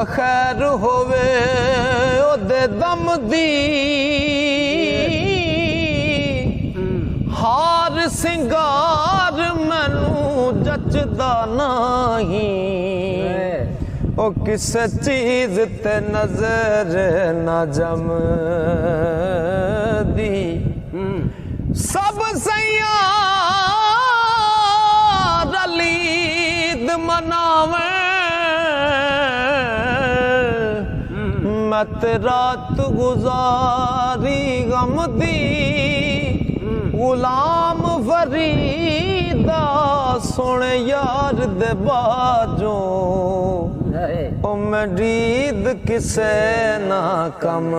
खैर होवे ओदे दम दी हार सिंगार मैनू जचदा नहीं ओ किस चीज ते नजर ना जमदी सब सैयार अलीद मनावे मत रात गुजारी गम दी गुलाम फरीदा सोने यार दे बाजो ओ मैं रीद किसे ना कम